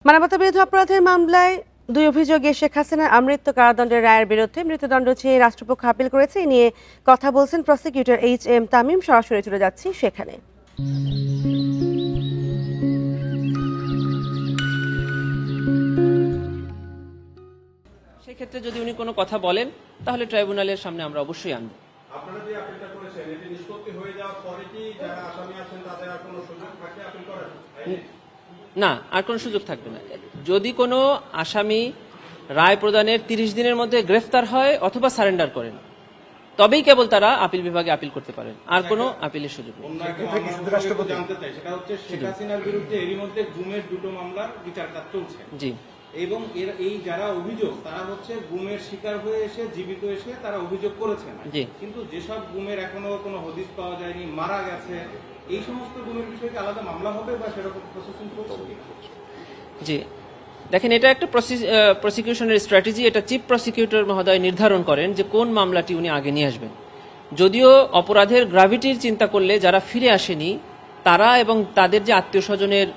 মানবতাবিরোধী অপরাধের মামলায় দুই অভিযোগে শেখ হাসিনার আমৃত্যু কারাদণ্ডের রায়ের বিরুদ্ধে মৃত্যুদণ্ড চেয়ে রাষ্ট্রপক্ষ আপিল করেছে। এ নিয়ে কথা বলছেন প্রসিকিউটর এইচ.এম. তামিম। সরাসরি চলে যাচ্ছি সেখানে। সেক্ষেত্রে যদি উনি কোনো কথা বলেন তাহলে ট্রাইব্যুনালের সামনে আমরা অবশ্যই আনব। আপনারা যে আপিলটা করেছেন এটি নিষ্পত্তি হয়ে যাওয়ার পরে কি যারা আসামি আছেন তাদের আর কোনো সুযোগ থাকে আপিল করার? না, আর কোনো সুযোগ থাকবে না। যদি কোনো আসামি রায় প্রদানের 30 দিনের মধ্যে গ্রেফতার হয় অথবা সারেন্ডার করেন তবেই কেবল তারা আপিল বিভাগে আপিল করতে পারেন, আর কোনো আপিলের সুযোগ নেই। জানতে চাই সেটা হচ্ছে শেখ হাসিনার বিরুদ্ধে এরই মধ্যে গুমের 2টো মামলার বিচার কাজ চলছে। জি। এবং এই যারা অভিযোগ তারা হচ্ছে গুমের শিকার হয়ে এসে জীবিত এসে তারা অভিযোগ করেছেন। কিন্তু যেসব গুমের এখনো কোনো হদিস পাওয়া যায়নি, মারা গেছে, এই সমস্ত গুমের বিষয়ে আলাদা মামলা হবে বা সেরকম প্রসেসিং চলছে? জি, দেখেন, এটা একটা প্রসিকিউশনের স্ট্র্যাটেজি। এটা চিফ প্রসিকিউটর মহোদয় নির্ধারণ করেন যে কোন মামলাটি উনি আগে নিয়ে আসবেন। যদিও অপরাধের গ্রাভিটির চিন্তা করলে যারা ফিরে আসেনি তারা এবং তাদের যে আত্মীয় স্বজনের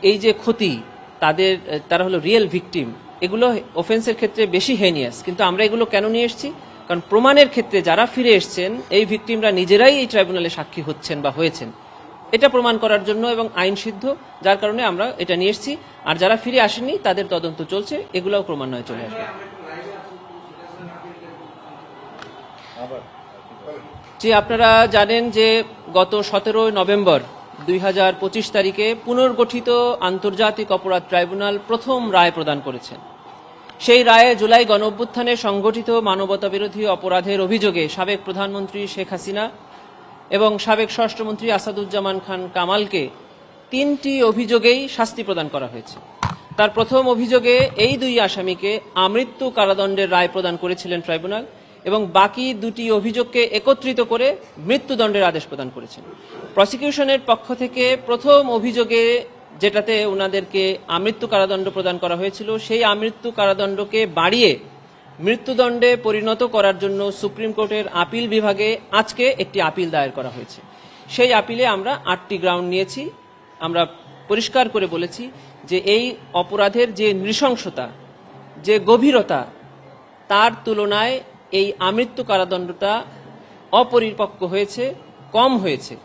এই যে ক্ষতি, তারা হলো রিয়েল ভিকটিম, এগুলো অফেন্সের ক্ষেত্রে বেশি হেনিয়াস। কিন্তু আমরা এগুলো কেন নিয়ে এসেছি? কারণ প্রমাণের ক্ষেত্রে যারা ফিরে এসছেন এই ভিকটিমরা নিজেরাই এই ট্রাইব্যুনালে সাক্ষী হচ্ছেন বা হয়েছেন, এটা প্রমাণ করার জন্য এবং আইন সিদ্ধ, যার কারণে আমরা এটা নিয়ে এসেছি। আর যারা ফিরে আসেনি তাদের তদন্ত চলছে, এগুলোও ক্রমান্বয়ে চলে আসবে। জি, আপনারা জানেন যে গত 17 নভেম্বর 2025 তারিখে পুনর্গঠিত আন্তর্জাতিক অপরাধ ট্রাইব্যুনাল প্রথম রায় প্রদান করেছেন। সেই রায়ে জুলাই গণঅভ্যুত্থানে সংগঠিত মানবতাবিরোধী অপরাধের অভিযোগে সাবেক প্রধানমন্ত্রী শেখ হাসিনা এবং সাবেক স্বরাষ্ট্রমন্ত্রী আসাদুজ্জামান খান কামালকে 3টি অভিযোগেই শাস্তি প্রদান করা হয়েছে। তার প্রথম অভিযোগে এই 2 আসামিকে আমৃত্যু কারাদণ্ডের রায় প্রদান করেছিলেন ট্রাইব্যুনাল এবং বাকি 2টি অভিযোগকে একত্রিত করে মৃত্যুদণ্ডের আদেশ প্রদান করেছেন। প্রসিকিউশনের পক্ষ থেকে প্রথম অভিযোগে যেটাতে ওনাদেরকে আমৃত্যু কারাদণ্ড প্রদান করা হয়েছিল, সেই আমৃত্যু কারাদণ্ডকে বাড়িয়ে মৃত্যুদণ্ডে পরিণত করার জন্য সুপ্রিম কোর্টের আপিল বিভাগে আজকে একটি আপিল দায়ের করা হয়েছে। সেই আপিলে আমরা 8টি গ্রাউন্ড নিয়েছি। আমরা পরিষ্কার করে বলেছি যে এই অপরাধের যে নৃশংসতা, যে গভীরতা, তার তুলনায় এই আমৃত্যু কারাদণ্ডটা অপরিপক্ক হয়েছে, কম হয়েছে।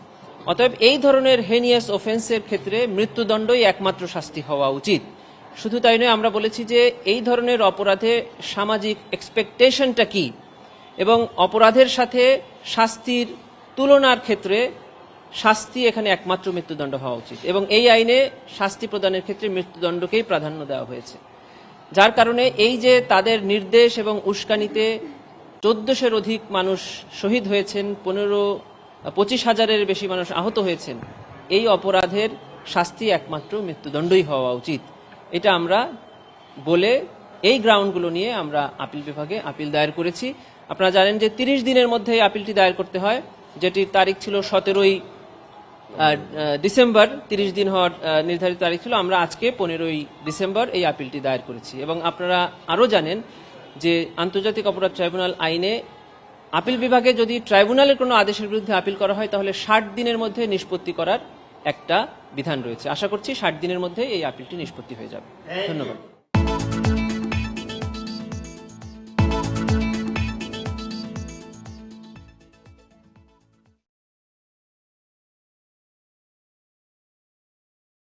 অতএব এই ধরনের হেনিয়াস অফেন্সের ক্ষেত্রে মৃত্যুদণ্ডই একমাত্র শাস্তি হওয়া উচিত। শুধু তাই নয়, আমরা বলেছি যে এই ধরনের অপরাধে সামাজিক এক্সপেকটেশনটা কি এবং অপরাধের সাথে শাস্তির তুলনার ক্ষেত্রে শাস্তি এখানে একমাত্র মৃত্যুদণ্ড হওয়া উচিত এবং এই আইনে শাস্তি প্রদানের ক্ষেত্রে মৃত্যুদণ্ডকেই প্রাধান্য দেওয়া হয়েছে। যার কারণে এই যে তাদের নির্দেশ এবং উস্কানিতে 1400-এর অধিক মানুষ শহীদ হয়েছেন, 25,000-এর বেশি মানুষ আহত হয়েছেন, এই অপরাধের শাস্তি একমাত্র মৃত্যুদণ্ডই হওয়া উচিত। এটা আমরা বলে এই গ্রাউন্ডগুলো নিয়ে আমরা আপিল বিভাগে আপিল দায়ের করেছি। আপনারা জানেন যে 30 দিনের মধ্যে এই আপিলটি দায়ের করতে হয়, যেটির তারিখ ছিল 17ই ডিসেম্বর। 30 দিন হওয়ার নির্ধারিত তারিখ ছিল। আমরা আজকে 15ই ডিসেম্বর এই আপিলটি দায়ের করেছি। এবং আপনারা আরও জানেন যে আন্তর্জাতিক অপরাধ ট্রাইব্যুনাল আইনে আপিল বিভাগে যদি ট্রাইব্যুনালের কোনো আদেশের বিরুদ্ধে আপিল করা হয় তাহলে 60 দিনের মধ্যে নিষ্পত্তি করার একটা বিধান রয়েছে। আশা করছি 60 দিনের মধ্যে এই আপিলটি নিষ্পত্তি হয়ে যাবে। ধন্যবাদ।